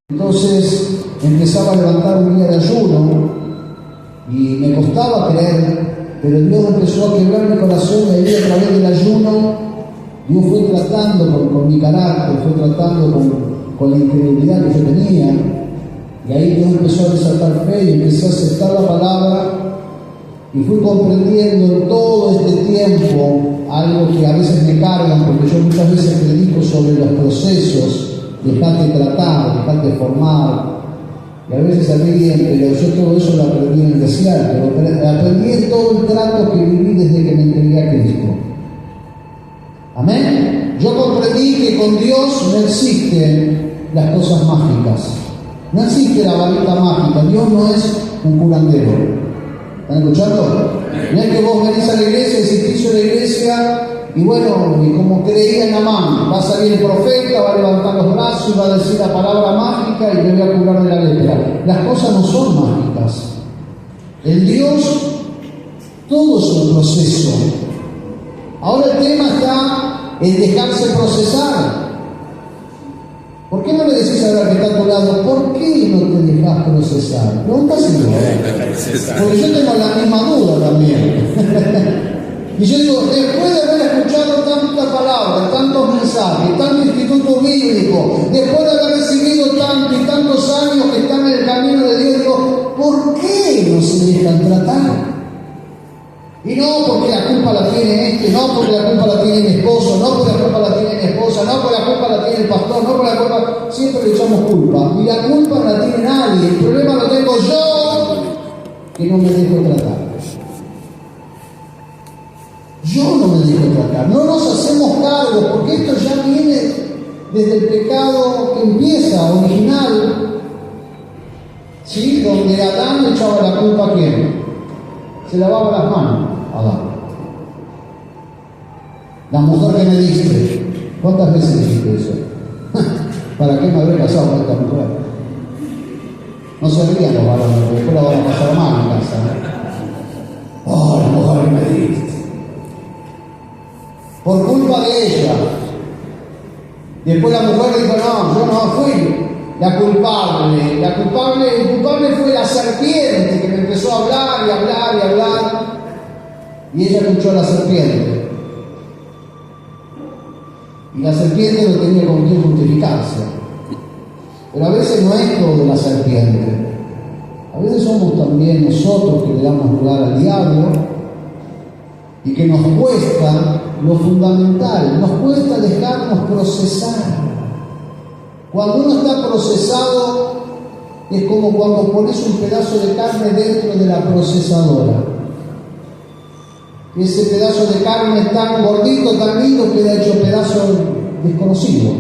Entonces empezaba a levantar un día de ayuno y me costaba creer, pero Dios empezó a quebrar mi corazón y ahí a través del ayuno Dios fue tratando con mi carácter, fue tratando con la incredulidad que yo tenía, y ahí Dios empezó a desatar fe y empecé a aceptar la palabra y fui comprendiendo en todo este tiempo algo que a veces me cargan, porque yo muchas veces predico sobre los procesos. Dejate tratar, dejate formar, y a veces se ríen, pero yo todo eso lo aprendí en el desierto, pero aprendí en todo el trato que viví desde que me entregué a Cristo. Amén. Yo comprendí que con Dios no existen las cosas mágicas, no existe la varita mágica. Dios no es un curandero. ¿Están escuchando? No es que vos venís a la iglesia, existís en la iglesia, y bueno, y como creía en Amán, va a salir el profeta, va a levantar los brazos y va a decir la palabra mágica y le voy a curar de la lepra. Las cosas no son mágicas. En Dios todo es un proceso. Ahora el tema está en dejarse procesar. ¿Por qué no le decís a la que está a tu lado, ¿por qué no te dejas procesar? Pregúntaselo. Porque yo tengo la misma duda también. Y yo digo, después de haber escuchado tantas palabras, tantos mensajes, tanto instituto bíblico, después de haber recibido tantos y tantos años que están en el camino de Dios, digo, ¿por qué no se dejan tratar? Y no porque la culpa la tiene no porque la culpa la tiene mi esposo, no porque la culpa la tiene mi esposa, no porque la culpa la tiene el pastor, no porque la culpa... Siempre le echamos culpa. Y la culpa no la tiene nadie. El problema lo tengo yo, que no me dejo tratar. Yo no me dejo tratar. No nos hacemos cargo, porque esto ya viene desde el pecado que empieza, original. ¿Sí? Donde Adán le echaba la culpa a quién. Se lavaba las manos, Adán. La mujer que me diste. ¿Cuántas veces dijiste eso? ¿Para qué me habré casado con esta mujer? No se rían los varones, porque después la van a pasar mal en casa. Oh, la mujer que me diste. Por culpa de ella. Después la mujer dijo, no, yo no fui la culpable. El culpable fue la serpiente que me empezó a hablar y hablar y hablar. Y ella escuchó a la serpiente. Y la serpiente no tenía con quién justificarse. Pero a veces no es todo de la serpiente. A veces somos también nosotros que le damos lugar al diablo y que nos cuesta lo fundamental, nos cuesta dejarnos procesar. Cuando uno está procesado, es como cuando pones un pedazo de carne dentro de la procesadora. Ese pedazo de carne tan gordito, tan lindo, queda hecho pedazo desconocido.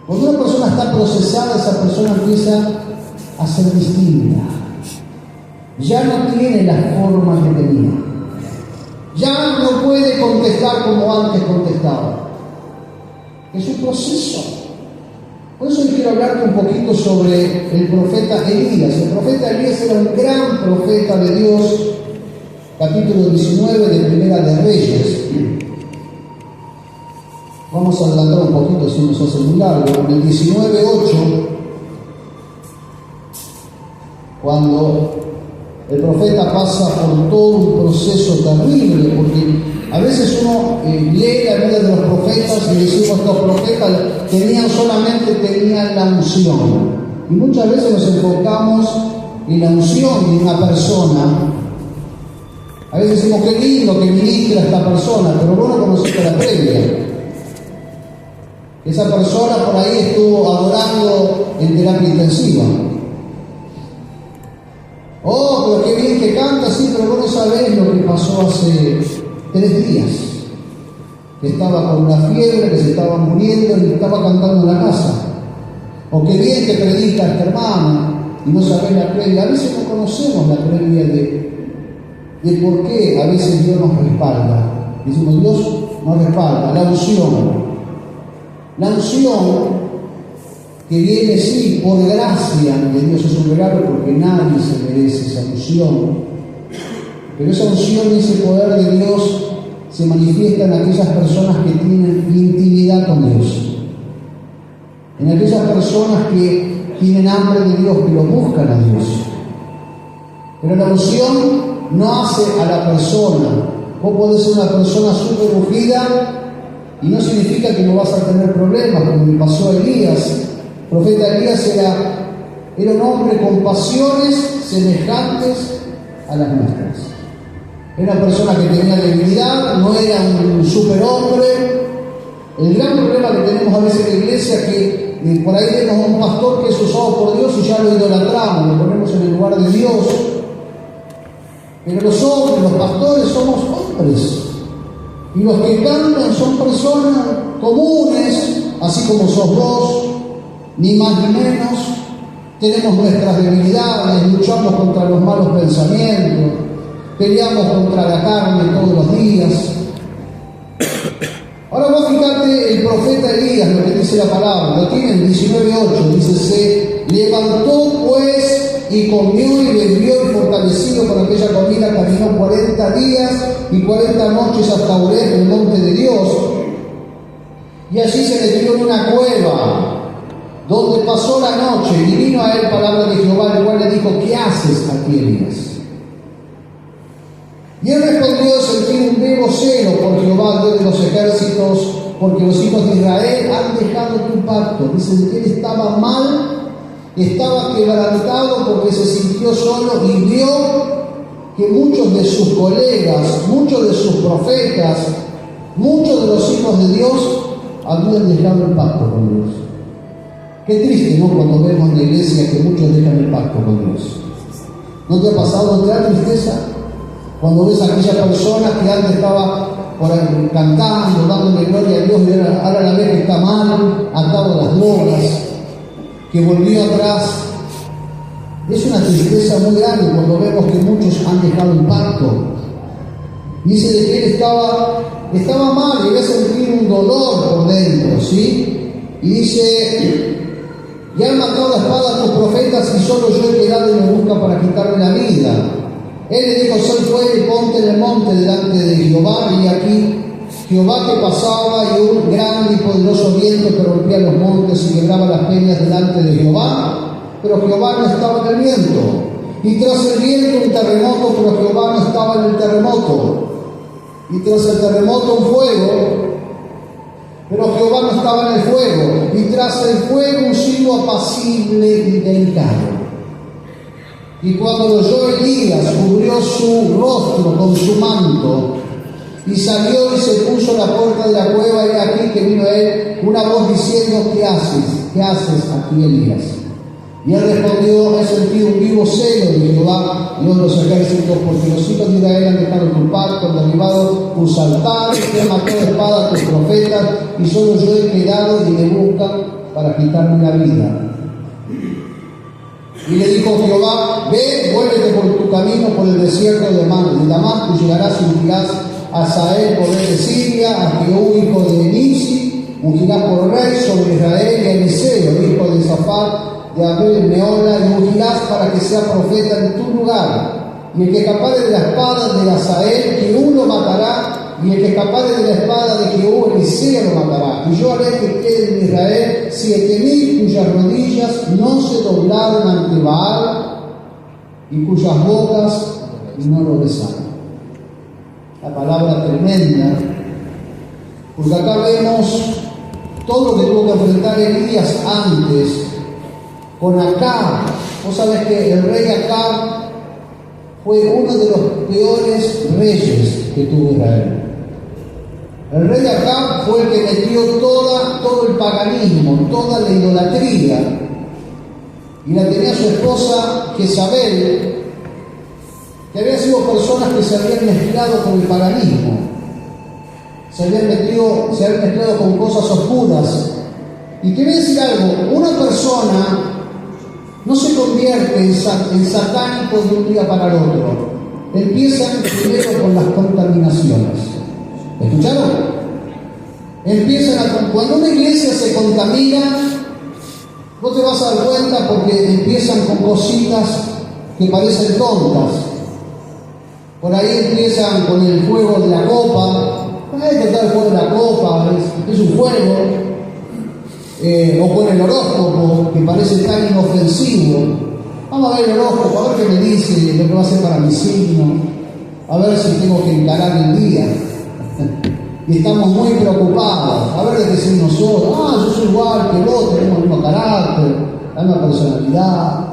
Cuando una persona está procesada, esa persona empieza a ser distinta. Ya no tiene la forma que tenía. Ya no puede contestar como antes contestaba. Es un proceso. Por eso quiero hablarte un poquito sobre el profeta Elías. El profeta Elías era un gran profeta de Dios. Capítulo 19 de Primera de Reyes. Vamos a adelantar un poquito si nos hace muy largo. En el 19:8, cuando el profeta pasa por todo un proceso terrible, porque a veces uno lee la vida de los profetas y decimos que los profetas tenían la unción. Y muchas veces nos enfocamos en la unción de una persona. A veces decimos qué lindo que ministra esta persona, pero vos no conociste la previa. Esa persona por ahí estuvo adorando en terapia intensiva. Oh, pero qué bien que canta, sí, pero vos no sabés lo que pasó hace 3 días. Que estaba con una fiebre, que se estaba muriendo y estaba cantando en la casa. O qué bien que predica esta hermana y no sabés la previa. A veces no conocemos la previa de por qué a veces Dios nos respalda. Decimos, Dios nos respalda, la unción. La unción que viene, sí, por gracia de Dios, es un regalo porque nadie se merece esa unción. Pero esa unción y ese poder de Dios se manifiesta en aquellas personas que tienen intimidad con Dios. en aquellas personas que tienen hambre de Dios, que lo buscan a Dios. Pero la unción no hace a la persona. Vos podés ser una persona súper ungida y no significa que no vas a tener problemas, como le pasó a Elías. El profeta Elías era un hombre con pasiones semejantes a las nuestras. Era una persona que tenía debilidad, no era un superhombre. El gran problema que tenemos a veces en la iglesia es que por ahí vemos a un pastor que es usado por Dios y ya lo idolatramos, lo ponemos en el lugar de Dios. Pero los hombres, los pastores, somos hombres. Y los que cantan son personas comunes, así como sos vos, ni más ni menos. Tenemos nuestras debilidades, luchamos contra los malos pensamientos, peleamos contra la carne todos los días. Ahora vos fíjate el profeta Elías, lo que dice la palabra, lo tiene en 19:8, dice: se levantó pues y comió y bebió y fortalecido con aquella comida caminó 40 días y 40 noches hasta Horeb, el monte de Dios, y allí se metió en una cueva donde pasó la noche, y vino a él palabra de Jehová, el cual le dijo: ¿qué haces aquí, Elías? Y él respondió: sentí un vivo celo por Jehová, Dios de los ejércitos, porque los hijos de Israel han dejado tu pacto. Dice que él estaba mal, estaba quebrantado porque se sintió solo y vio que muchos de sus colegas, muchos de sus profetas, muchos de los hijos de Dios habían dejado el pacto con Dios. Qué triste, ¿no?, cuando vemos en la iglesia que muchos dejan el pacto con Dios. ¿No te ha pasado? ¿No te da tristeza? Cuando ves a aquella persona que antes estaba por ahí cantando, dándole gloria a Dios, y ahora la vez que está mal, atado a las drogas, que volvió atrás. Es una tristeza muy grande cuando vemos que muchos han dejado el pacto. Dice de que él estaba mal y había sentido un dolor por dentro, ¿sí? Y dice: y han matado a espada a tus profetas y solo yo he quedado y me busca para quitarme la vida. Él le dijo: sal fuera y ponte en el monte delante de Jehová. Y aquí Jehová que pasaba, y un grande y poderoso viento que rompía los montes y quebraba las peñas delante de Jehová. Pero Jehová no estaba en el viento. Y tras el viento un terremoto, pero Jehová no estaba en el terremoto. Y tras el terremoto un fuego, pero Jehová no estaba en el fuego. Y tras el fuego un silbo apacible y delicado. Y cuando lo oyó Elías, cubrió su rostro con su manto, y salió y se puso a la puerta de la cueva, y aquí que vino a él una voz diciendo: ¿qué haces? ¿Qué haces aquí, Elías? Y él respondió: he sentido un vivo celo de Jehová, Dios de los ejércitos, porque los hijos de Israel han dejado tu pacto, han derribado tus altares, han matado de espada a tus profetas, y solo yo he quedado y me buscan para quitarme la vida. Y le dijo Jehová: ve, vuélvete por tu camino por el desierto de Damasco, y llegarás y ungirás a Hazael por rey de Siria, a Jehú hijo de Nisi, ungirás por rey sobre Israel, y a Eliseo hijo de Safat de Abel Meola, y ungirás para que sea profeta en tu lugar. Y el que escapare de la espada de Hazael, Jehú lo matará, y el que escapare de la espada de Jehú, Eliseo lo matará. Y yo haré que queden en Israel 7,000 cuyas rodillas no se doblaron ante Baal, y cuyas bocas no lo besaron. La palabra tremenda, porque acá vemos todo lo que tuvo que enfrentar Elías antes con Acab. Vos sabés que el rey Acab fue uno de los peores reyes que tuvo Israel. El rey Acab fue el que metió todo el paganismo, toda la idolatría, y la tenía su esposa Jezabel, que habían sido personas que se habían mezclado con el paganismo, se habían mezclado con cosas oscuras. Y te voy a decir algo: una persona no se convierte en satánico de un día para el otro. Empiezan primero con las contaminaciones. ¿Escucharon? Cuando una iglesia se contamina, no te vas a dar cuenta porque empiezan con cositas que parecen tontas. Por ahí empiezan con el fuego de la copa. Hay que tratar el fuego de la copa, es un fuego. o con el horóscopo, que parece tan inofensivo. Vamos a ver el horóscopo, a ver qué me dice, lo que va a ser para mi signo, a ver si tengo que encarar el día. Y estamos muy preocupados, a ver de qué signo soy. Yo soy igual que el otro, tenemos el mismo carácter, la misma personalidad.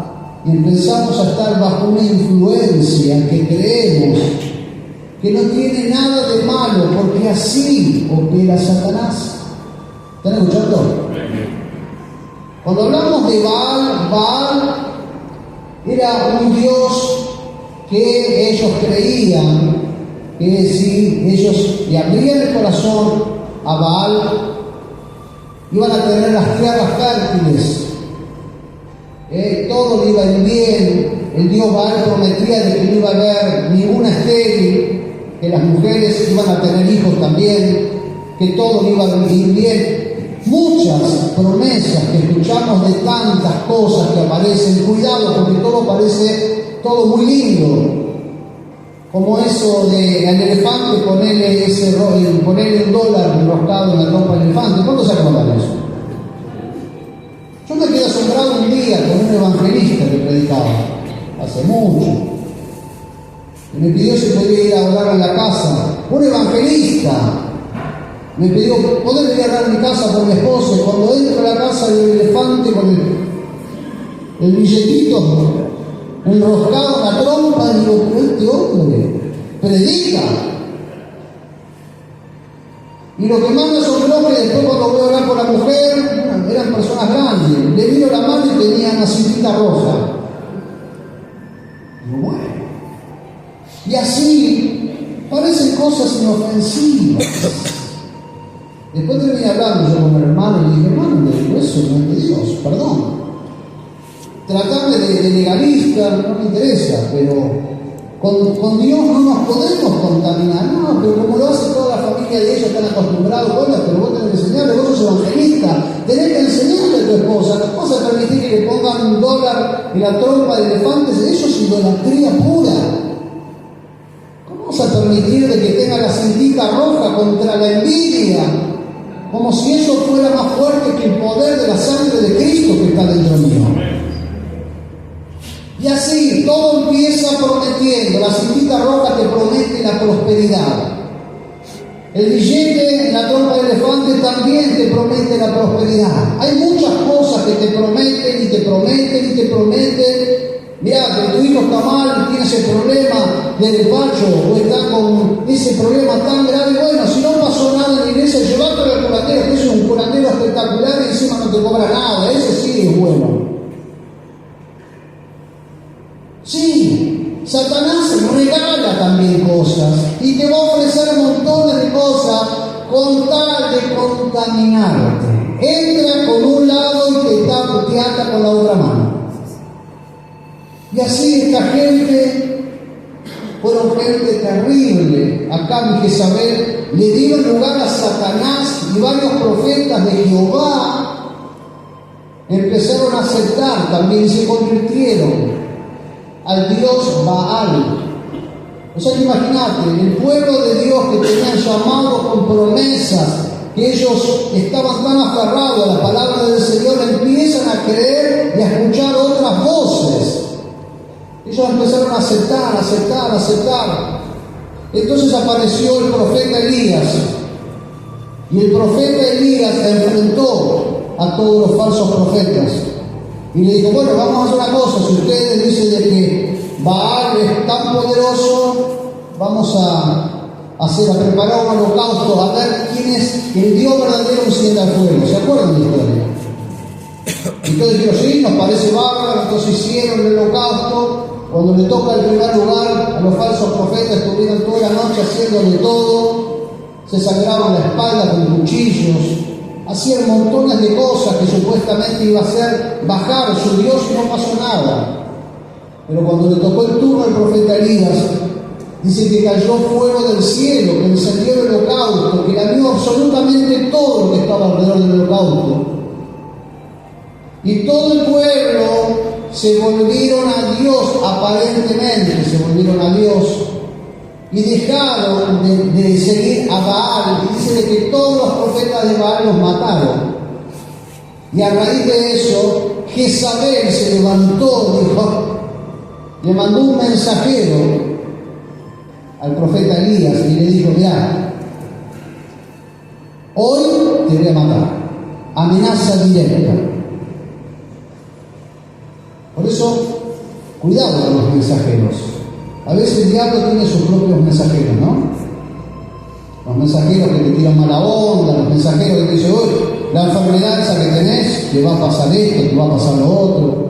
Y empezamos a estar bajo una influencia que creemos que no tiene nada de malo, porque así opera Satanás. ¿Están escuchando? Cuando hablamos de Baal era un dios que ellos creían que si ellos le abrían el corazón a Baal, iban a tener las tierras fértiles. Todo le iba a ir bien. El dios Baal prometía de que no iba a haber ninguna estéril, que las mujeres iban a tener hijos también, que todo le iba a ir bien. Muchas promesas que escuchamos de tantas cosas que aparecen. Cuidado, porque todo parece todo muy lindo. Como eso de al elefante ponerle $1 enroscado en la trompa del elefante. ¿Cuándo se acuerdan de eso? Yo me quedé asombrado un día con un evangelista que predicaba, hace mucho. Y me pidió si podía ir a orar en la casa. Un evangelista me pidió poder ir a orar en mi casa por mi esposa. Y cuando entro a la casa del elefante con el billetito enroscado en la trompa, digo, pero este hombre predica. Y lo que más me asombró que después cuando voy a hablar con la mujer, eran personas grandes, le miro la mano y tenía una cintita roja. Digo, bueno. Y así parecen cosas inofensivas. Después terminé hablando yo con el hermano y le dije, hermano, eso no es de Dios, perdón. Tratarme de legalista no me interesa, pero con Dios no nos podemos contaminar. No, pero como lo hace toda la familia de ellos, están acostumbrados. Bueno, pero vos tenés que enseñarle, vos sos evangelista, tenés que enseñarle a tu esposa. No vas a permitir que le pongan $1 en la trompa de elefantes. Eso es idolatría pura. ¿Cómo vas a permitir de que tenga la cintita roja contra la envidia? Como si eso fuera más fuerte que el poder de la sangre de Cristo que está dentro mío. Y así, todo empieza prometiendo. La cintita roja te promete la prosperidad. El billete en la trompa de elefante también te promete la prosperidad. Hay muchas cosas que te prometen y te prometen y te prometen. Mirá, que tu hijo está mal y tiene ese problema del despacho o está con ese problema tan grave. Bueno, si no pasó nada en la iglesia, llévatelo al curandero, que es un curandero espectacular y encima no te cobra nada. Ese sí es bueno. Sí, Satanás regala también cosas y te va a ofrecer montones de cosas con tal de contaminarte. Entra con un lado y te ata con la otra mano. Y así esta gente fueron gente terrible. Acá mi Jezabel le dieron lugar a Satanás y varios profetas de Jehová empezaron a aceptar también y se convirtieron al dios Baal. O sea, que imagínate, el pueblo de Dios que tenían llamados con promesas, que ellos estaban tan aferrados a la palabra del Señor, empiezan a creer y a escuchar otras voces. Ellos empezaron a aceptar. Entonces apareció el profeta Elías. Y el profeta Elías enfrentó a todos los falsos profetas. Y le dijo, bueno, vamos a hacer una cosa, si ustedes dicen de que Baal es tan poderoso, vamos a preparar un holocausto, a ver quién es el Dios verdadero que enciende el fuego. ¿Se acuerdan de la historia? Entonces dijeron, sí, nos parece bárbaro. Entonces hicieron el holocausto. Cuando le toca el primer lugar, a los falsos profetas estuvieron toda la noche haciéndole todo, se sangraban la espalda con cuchillos, hacían montones de cosas que supuestamente iba a hacer bajar su Dios y no pasó nada. Pero cuando le tocó el turno al profeta Elías, dice que cayó fuego del cielo, que encendió el holocausto, que lamió absolutamente todo lo que estaba alrededor del holocausto. Y todo el pueblo se volvieron a Dios, aparentemente se volvieron a Dios, y dejaron de seguir a Baal. Y dice de que todos los profetas de Baal los mataron. Y a raíz de eso, Jezabel se levantó, dijo, le mandó un mensajero al profeta Elías y le dijo: mirá, hoy te voy a matar. Amenaza directa. Por eso, cuidado con los mensajeros. A veces el diablo tiene sus propios mensajeros, ¿no? Los mensajeros que te tiran mala onda, los mensajeros que te dicen: hoy la enfermedad esa que tenés, te va a pasar esto, te va a pasar lo otro.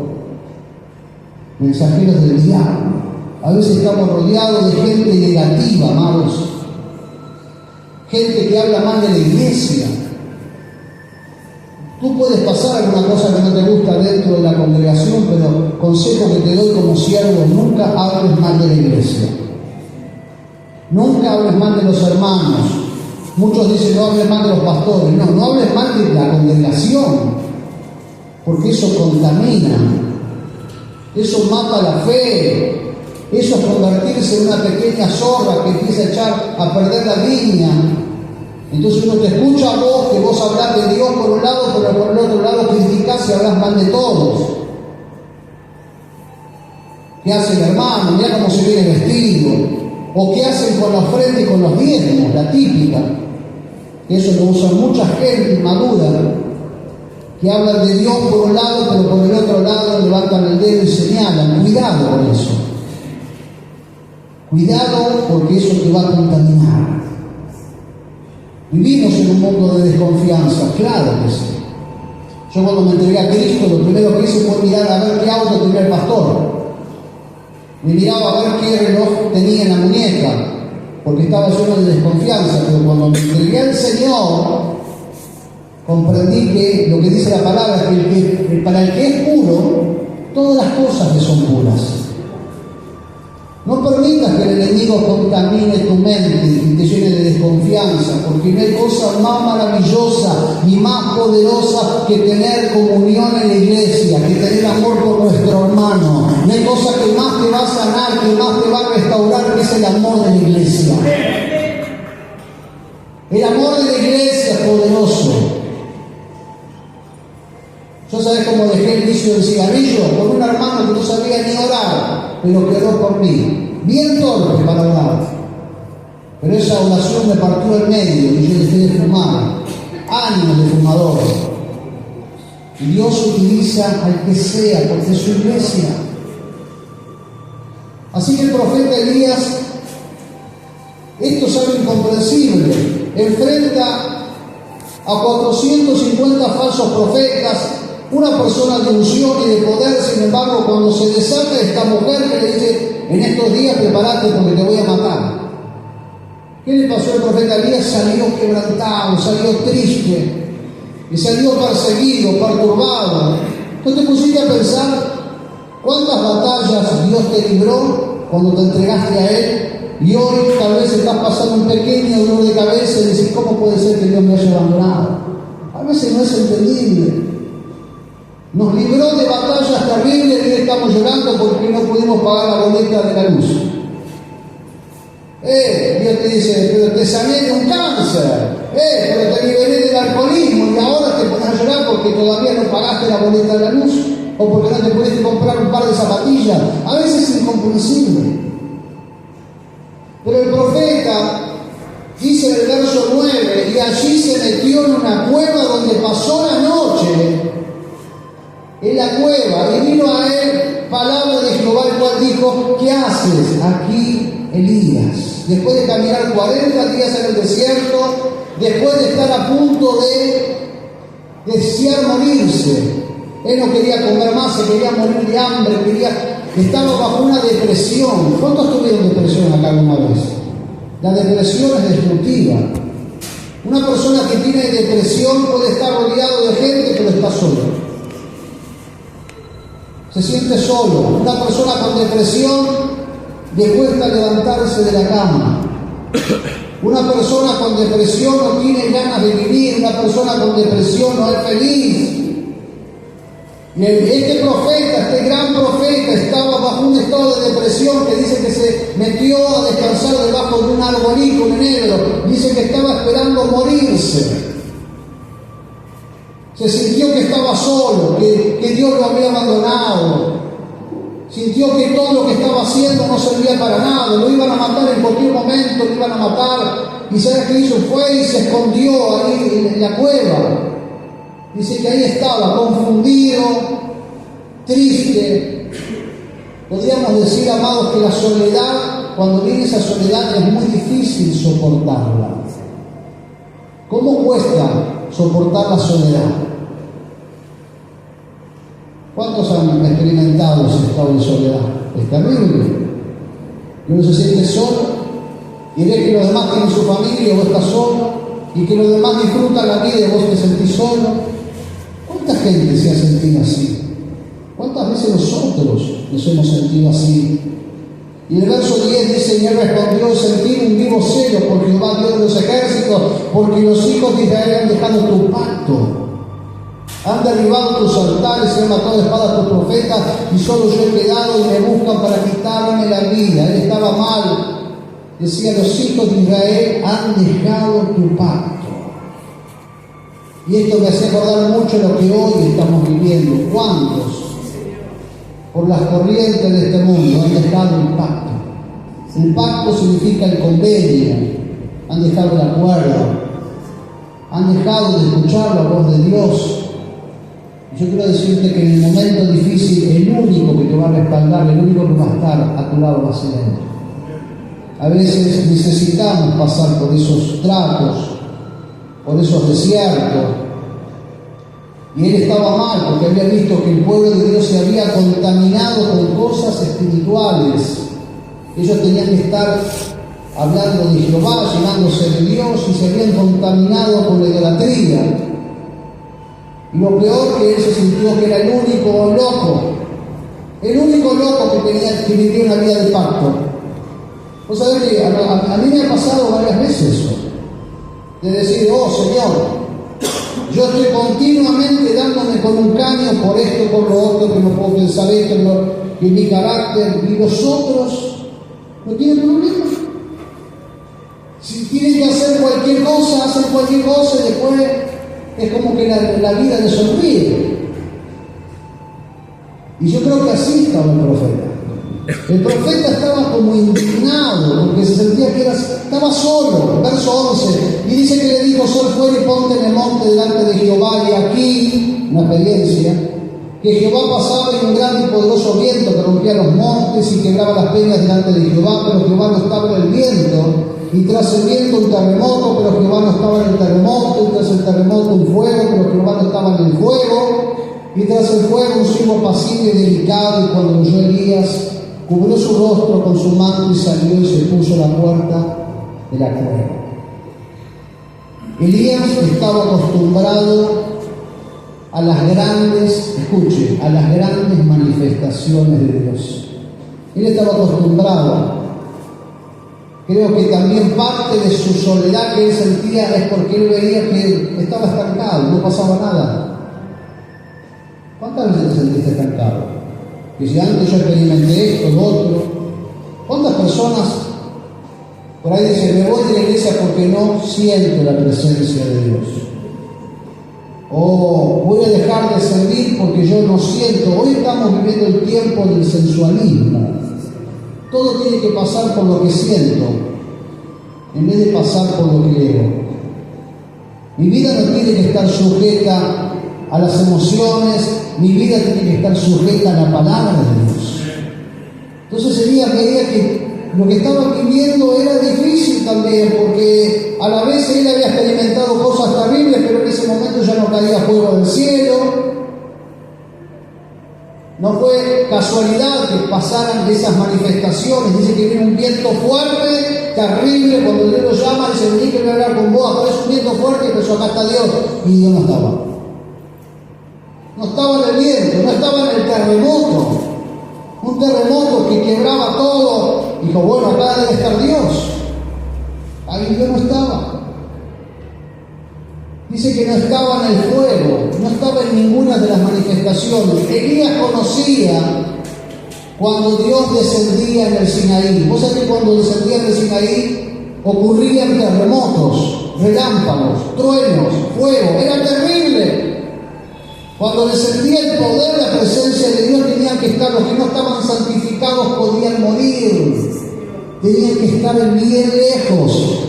Mensajeros del diablo. A veces estamos rodeados de gente negativa, amados. Gente que habla mal de la iglesia. Tú puedes pasar alguna cosa que no te gusta dentro de la congregación, pero consejo que te doy como siervo: nunca hables mal de la iglesia. Nunca hables mal de los hermanos. Muchos dicen: no hables mal de los pastores. No, no hables mal de la congregación, porque eso contamina, eso mata la fe, eso es convertirse en una pequeña zorra que empieza a echar a perder la viña. Entonces uno te escucha a vos, que vos hablás de Dios por un lado, pero por el otro lado criticás y hablas mal de todos. ¿Qué hace el hermano? Mirá cómo se viene vestido. O qué hacen con la ofrenda y con los diezmos, la típica. Eso lo usan mucha gente inmadura, que hablan de Dios por un lado, pero por el otro lado levantan el dedo y señalan. Cuidado con eso. Cuidado, porque eso te va a contaminar. Vivimos en un mundo de desconfianza, claro que sí. Yo cuando me entregué a Cristo, lo primero que hice fue mirar a ver qué auto tenía el pastor. Me miraba a ver qué reloj tenía en la muñeca, porque estaba lleno de desconfianza. Pero cuando me entregué al Señor, comprendí que lo que dice la palabra, que para el que es puro, todas las cosas le son puras. No permitas que el enemigo contamine tu mente y te llene de desconfianza, porque no hay cosa más maravillosa ni más poderosa que tener comunión en la iglesia, que tener amor por nuestro hermano. No hay cosa que más te va a sanar, que más te va a restaurar, que es el amor de la iglesia. El amor de la iglesia es poderoso. Yo sabés cómo dejé el vicio del cigarrillo con un hermano que no sabía ni orar, pero quedó por mí. Bien torpe para orar. Pero esa oración me partió al medio y yo dejé de fumar. Años de fumador. Y Dios utiliza al que sea, porque es su iglesia. Así que el profeta Elías, esto es algo incomprensible, enfrenta a 450 falsos profetas, una persona de unción y de poder. Sin embargo, cuando se desata esta mujer que le dice: en estos días prepárate porque te voy a matar. ¿Qué le pasó al profeta Elías? Salió quebrantado, salió triste, y salió perseguido, perturbado. ¿No te pusiste a pensar cuántas batallas Dios te libró cuando te entregaste a Él? Y hoy tal vez estás pasando un pequeño dolor de cabeza y dices: ¿cómo puede ser que Dios me haya abandonado? A veces no es entendible. Nos libró de batallas terribles y hoy estamos llorando porque no pudimos pagar la boleta de la luz. Dios te dice: pero te sané de un cáncer, pero te liberé del alcoholismo, y ahora te pones a llorar porque todavía no pagaste la boleta de la luz, o porque no te pudiste comprar un par de zapatillas. A veces es incomprensible. Pero el profeta dice en el verso 9: y allí se metió en una cueva donde pasó la noche. En la cueva, y vino a él palabra de Jehová, el cual dijo: ¿qué haces aquí, Elías? Después de caminar 40 días en el desierto, después de estar a punto de desear morirse, él no quería comer más, se quería morir de hambre, estaba bajo una depresión. ¿Cuántos tuvieron depresión acá alguna vez? La depresión es destructiva. Una persona que tiene depresión puede estar rodeado de gente, pero está solo. Se siente solo. Una persona con depresión le cuesta levantarse de la cama. Una persona con depresión no tiene ganas de vivir. Una persona con depresión no es feliz. Y este profeta, este gran profeta, estaba bajo un estado de depresión, que dice que se metió a descansar debajo de un arbolito negro. Dice que estaba esperando morirse. Se sintió que estaba solo, que Dios lo había abandonado. Sintió que todo lo que estaba haciendo no servía para nada, lo iban a matar en cualquier momento, lo iban a matar. ¿Y sabe qué hizo? Fue y se escondió ahí en la cueva. Dice que ahí estaba, confundido, triste. Podríamos decir, amados, que la soledad, cuando viene esa soledad, es muy difícil soportarla. ¿Cómo cuesta soportar la soledad? ¿Cuántos han experimentado ese estado de soledad? Es terrible. Uno se siente solo y ve que los demás tienen su familia y vos estás solo, y que los demás disfrutan la vida y vos te sentís solo. ¿Cuánta gente se ha sentido así? ¿Cuántas veces nosotros nos hemos sentido así? Y el verso 10 dice: y él respondió: sentí un vivo celo por Jehová Dios de los ejércitos, porque los hijos de Israel han dejado tu pacto, han derribado tus altares, se han matado de espada a tus profetas, y solo yo he quedado y me buscan para quitarme la vida. Él estaba mal. Decía: los hijos de Israel han dejado tu pacto. Y esto me hace acordar mucho lo que hoy estamos viviendo. ¿Cuántos, por las corrientes de este mundo, han dejado el pacto? El pacto significa el convenio. Han dejado el acuerdo. Han dejado de escuchar la voz de Dios. Yo quiero decirte que en el momento difícil, el único que te va a respaldar, el único que va a estar a tu lado va a ser Él. A veces necesitamos pasar por esos tratos, por esos desiertos. Y él estaba mal porque había visto que el pueblo de Dios se había contaminado con cosas espirituales. Ellos tenían que estar hablando de Jehová, llenándose de Dios, y se habían contaminado con la idolatría. Y lo peor, que él se sintió que era el único loco que vivía una vida de pacto. Vos sabés que a mí me ha pasado varias veces eso, de decir: oh Señor, yo estoy continuamente dándome con un caño por esto, por lo otro, que no puedo pensar esto, que mi carácter, y los otros no tienen problema. Si tienen que hacer cualquier cosa, hacen cualquier cosa, y después es como que la vida les sonríe. Y yo creo que así estaba el profeta. El profeta estaba como indignado porque se sentía que estaba solo. Verso 11, y dice que le dijo: sal fuera y ponte en el monte delante de Jehová. Y aquí, una experiencia, que Jehová pasaba en un gran y poderoso viento que rompía los montes y quebraba las peñas delante de Jehová, pero Jehová no estaba en el viento. Y tras el viento un terremoto, pero Jehová no estaba en el terremoto. Y tras el terremoto un fuego, pero Jehová no estaba en el fuego. Y tras el fuego un silbo apacible y delicado. Y cuando oyó Elías, cubrió su rostro con su manto y salió y se puso a la puerta de la cueva. Elías estaba acostumbrado a las grandes, escuche, a las grandes manifestaciones de Dios. Él estaba acostumbrado. Creo que también parte de su soledad que él sentía es porque él veía que estaba estancado, no pasaba nada. ¿Cuántas veces te sentiste estancado? Que si antes yo experimenté esto, lo otro. ¿Cuántas personas por ahí dicen: me voy de la iglesia porque no siento la presencia de Dios? O voy a dejar de servir porque yo no siento. Hoy estamos viviendo el tiempo del sensualismo. Todo tiene que pasar por lo que siento, en vez de pasar por lo que leo. Mi vida no tiene que estar sujeta a las emociones, mi vida tiene que estar sujeta a la palabra de Dios. Entonces Elías veía que lo que estaba viviendo era difícil también, porque a la vez él había experimentado cosas terribles, pero en ese momento ya no caía fuego del cielo. No fue casualidad que pasaran esas manifestaciones. Dice que viene un viento fuerte, terrible. Cuando Dios lo llama, dice: vení que voy a hablar con vos. Aparece un viento fuerte, pero acá está Dios. Y Dios no estaba. No estaba en el viento, no estaba en el terremoto. Un terremoto que quebraba todo. Dijo: bueno, acá debe estar Dios. Ahí Dios no estaba. Dice que no estaba en el fuego, no estaba en ninguna de las manifestaciones. Elías conocía cuando Dios descendía en el Sinaí. Vos sabés que cuando descendía en el Sinaí ocurrían terremotos, relámpagos, truenos, fuego. Era terrible. Cuando descendía el poder, la presencia de Dios, tenían que estar, los que no estaban santificados podían morir. Tenían que estar bien lejos.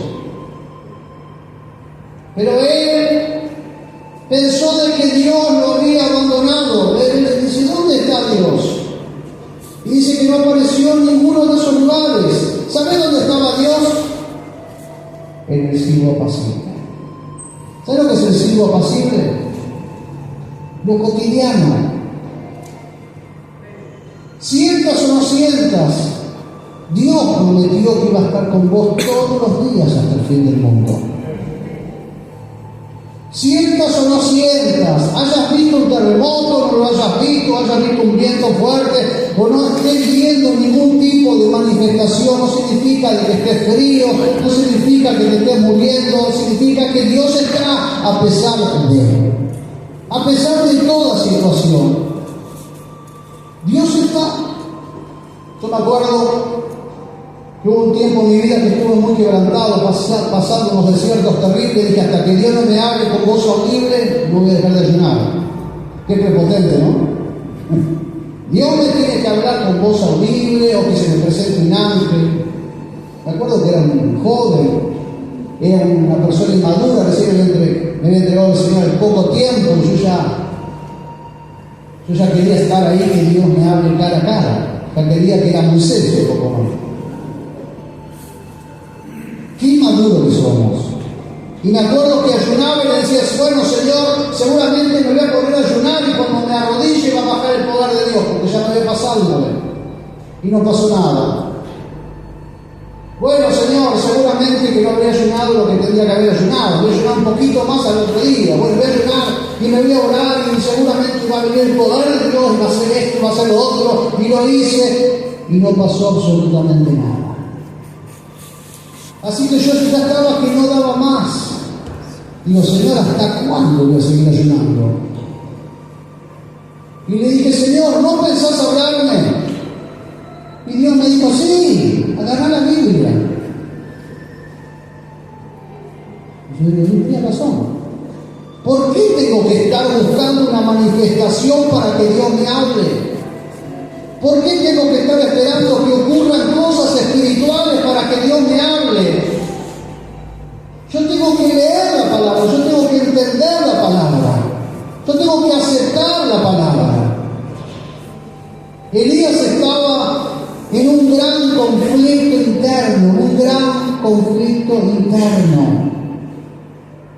Pero él pensó de que Dios lo había abandonado. Él le dice, ¿dónde está Dios? Y dice que no apareció en ninguno de esos lugares. ¿Sabe dónde estaba Dios? En el silbo apacible. ¿Sabe lo que es el silbo apacible? Lo cotidiano. Sientas o no sientas, Dios prometió que iba a estar con vos todos los días hasta el fin del mundo. Sientas o no sientas, hayas visto un terremoto, no lo hayas visto un viento fuerte, o no estés viendo ningún tipo de manifestación, no significa de que estés frío, no significa que te estés muriendo, significa que Dios está a pesar de toda situación. Dios está. Yo me acuerdo que hubo un tiempo en mi vida que estuve muy quebrantado, pasando unos desiertos terribles, y dije, hasta que Dios no me hable con voz audible, no voy a dejar de ayunar. Qué prepotente, ¿no? Dios me tiene que hablar con voz audible, o que se me presente un ángel. Me acuerdo que era un joven, era una persona inmadura, recién me había entregado al Señor en poco tiempo, y yo ya quería estar ahí, que Dios me hable cara a cara. Ya quería que era Moisés, un poco más. Qué inmaduro que somos. Y me acuerdo que ayunaba y le decía, bueno Señor, seguramente me voy a poder ayunar y cuando me arrodille va a bajar el poder de Dios, porque ya me había pasado una vez. Y no pasó nada. Bueno Señor, seguramente que no habría ayunado lo que tendría que haber ayunado. Voy a ayunar un poquito más al otro día. Bueno, voy a ayunar y me voy a orar y seguramente va a venir el poder de Dios, va a hacer esto, va a hacer lo otro. Y lo hice y no pasó absolutamente nada. Así que yo ya estaba que no daba más. Digo, Señor, ¿hasta cuándo voy a seguir ayunando? Y le dije, Señor, ¿no pensás hablarme? Y Dios me dijo, sí, agarrá la Biblia. Y yo digo, tiene razón. ¿Por qué tengo que estar buscando una manifestación para que Dios me hable? ¿Por qué tengo que estar esperando que ocurran cosas espirituales para que Dios me hable? Yo tengo que leer la palabra, yo tengo que entender la palabra, yo tengo que aceptar la palabra. Elías estaba en un gran conflicto interno,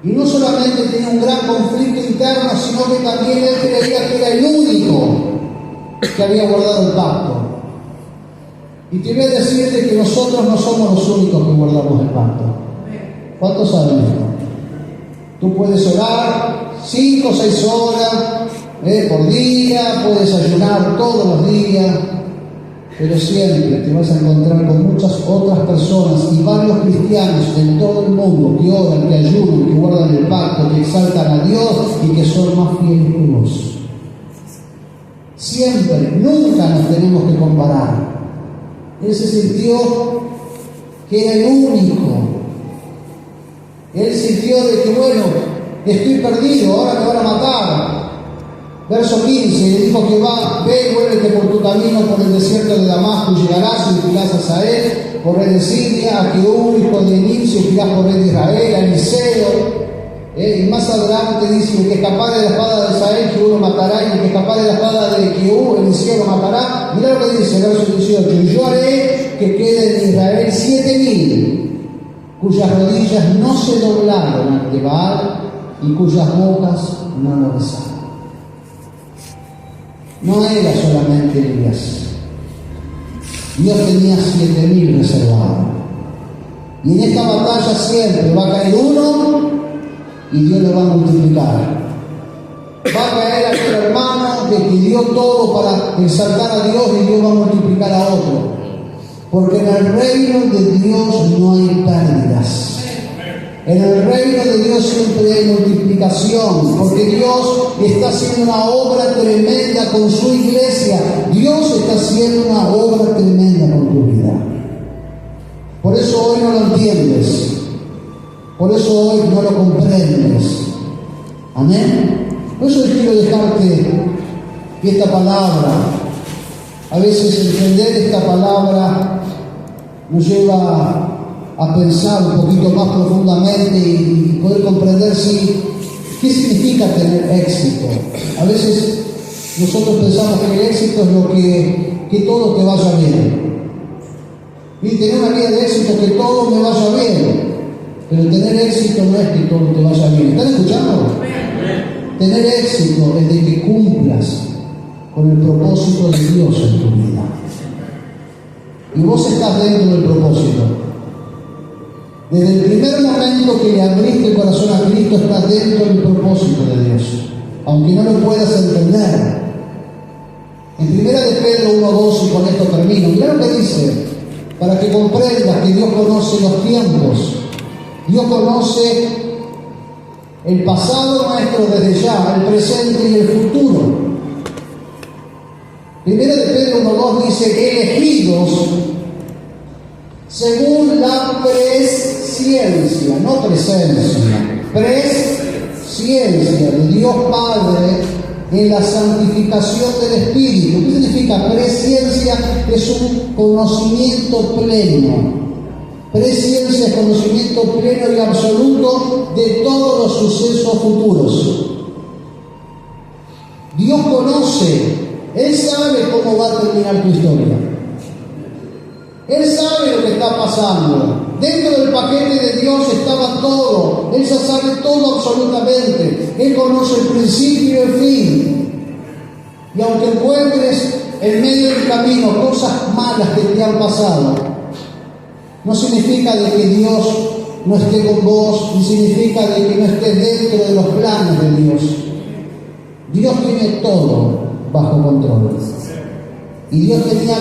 Y no solamente tenía un gran conflicto interno, sino que también él creía que era el único que había guardado el pacto. Y te voy a decirte que nosotros no somos los únicos que guardamos el pacto. ¿Cuántos saben esto? Tú puedes orar 5 o 6 horas por día, puedes ayunar todos los días, pero siempre te vas a encontrar con muchas otras personas y varios cristianos en todo el mundo que oran, que ayunan, que guardan el pacto, que exaltan a Dios y que son más fieles que vos. Siempre, nunca nos tenemos que comparar. Él se sintió que era el único. Él sintió de que, bueno, estoy perdido, ahora me van a matar. Verso 15, le dijo que ve y vuélvete por tu camino por el desierto de Damasco y llegarás y irás a Sael, por rey de Siria, a Jehú, hijo de Nimsi, y irás por rey de Israel, a Eliseo. Y más adelante dice, el que escapare de la espada de Sael, Jehú lo matará, y el que escapare de la espada de Jehú, Eliseo lo matará. Mira lo que dice, verso 18, y yo haré que queden en Israel 7,000, cuyas rodillas no se doblaron ante Baal y cuyas bocas no lo besaron. No era solamente Elías. Dios tenía 7,000 reservados. Y en esta batalla siempre va a caer uno y Dios lo va a multiplicar. Va a caer aquel hermano que pidió todo para exaltar a Dios y Dios va a multiplicar a otro. Porque en el reino de Dios no hay pérdidas. En el reino de Dios siempre hay multiplicación, porque Dios está haciendo una obra tremenda con su iglesia. Dios está haciendo una obra tremenda con tu vida. Por eso hoy no lo entiendes. Por eso hoy no lo comprendes. Amén. Por eso quiero dejarte que esta palabra, a veces entender esta palabra nos lleva a pensar un poquito más profundamente y poder comprender qué significa tener éxito. A veces nosotros pensamos que el éxito es lo que todo te vaya bien. Y tener una vida de éxito es que todo me vaya bien. Pero tener éxito no es que todo te vaya bien. ¿Están escuchando? Tener éxito es de que cumplas con el propósito de Dios en tu vida. Y vos estás dentro del propósito. Desde el primer momento que le abriste el corazón a Cristo, estás dentro del propósito de Dios, aunque no lo puedas entender. En 1 de Pedro 1:2, y con esto termino, mirá lo que dice, para que comprendas que Dios conoce los tiempos, Dios conoce el pasado nuestro desde ya, el presente y el futuro. 1 de Pedro 1:2 dice, elegidos según la presciencia, no presencia, presciencia de Dios Padre en la santificación del Espíritu. ¿Qué significa? Presciencia es un conocimiento pleno. Presciencia es conocimiento pleno y absoluto de todos los sucesos futuros. Dios conoce, Él sabe cómo va a terminar tu historia. Él sabe lo que está pasando. Dentro del paquete de Dios estaba todo. Él ya sabe todo absolutamente. Él conoce el principio y el fin. Y aunque encuentres en medio del camino cosas malas que te han pasado, no significa de que Dios no esté con vos, ni significa de que no estés dentro de los planes de Dios. Dios tiene todo bajo control. Y Dios tenía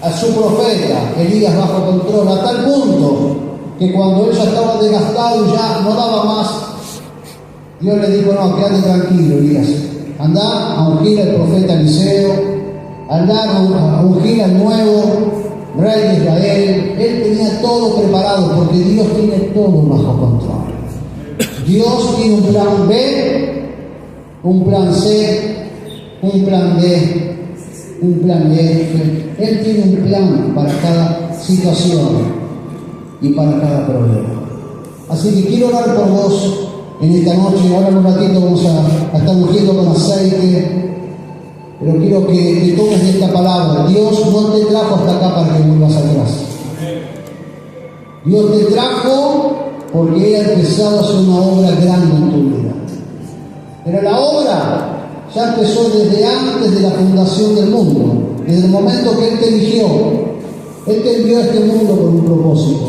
a su profeta Elías bajo control, a tal punto que cuando él ya estaba desgastado y ya no daba más, Dios le dijo, no, quédate tranquilo, Elías, andá a ungir al profeta Eliseo, andá a ungir al nuevo rey de Israel. Él tenía todo preparado porque Dios tiene todo bajo control. Dios tiene un plan B, un plan C, un plan D, un plan F. Él tiene un plan para cada situación y para cada problema. Así que quiero orar por vos en esta noche. Ahora en un ratito vamos a estar ungiendo con aceite, pero quiero que te tomes de esta palabra. Dios no te trajo hasta acá para que vuelvas atrás. Dios te trajo porque Él ha empezado a hacer una obra grande en tu vida. Pero la obra ya empezó desde antes de la fundación del mundo. Desde el momento que Él te eligió, Él te envió a este mundo con un propósito.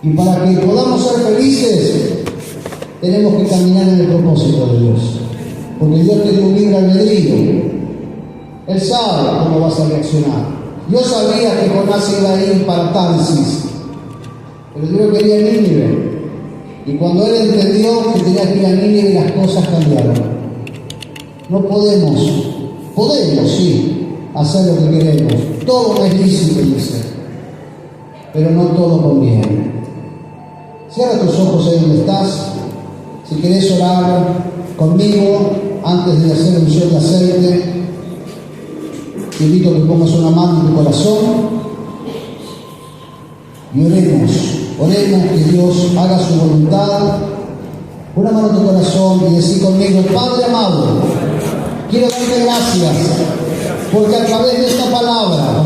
Y para que podamos ser felices, tenemos que caminar en el propósito de Dios. Porque Dios te dio un libre albedrío. Él sabe cómo vas a reaccionar. Dios sabía que Jonás iba a ir para Tarsis, pero Dios quería Nínive. Y cuando él entendió que tenía que ir a Nínive, las cosas cambiaron. No podemos sí, hacer lo que queremos. Todo es lícito, dice, pero no todo conviene. Cierra tus ojos ahí donde estás. Si querés orar conmigo antes de hacer unción de aceite, te invito a que pongas una mano en tu corazón y oremos que Dios haga su voluntad. Una mano en tu corazón y decir conmigo, Padre amado, quiero darte gracias porque a través de esta palabra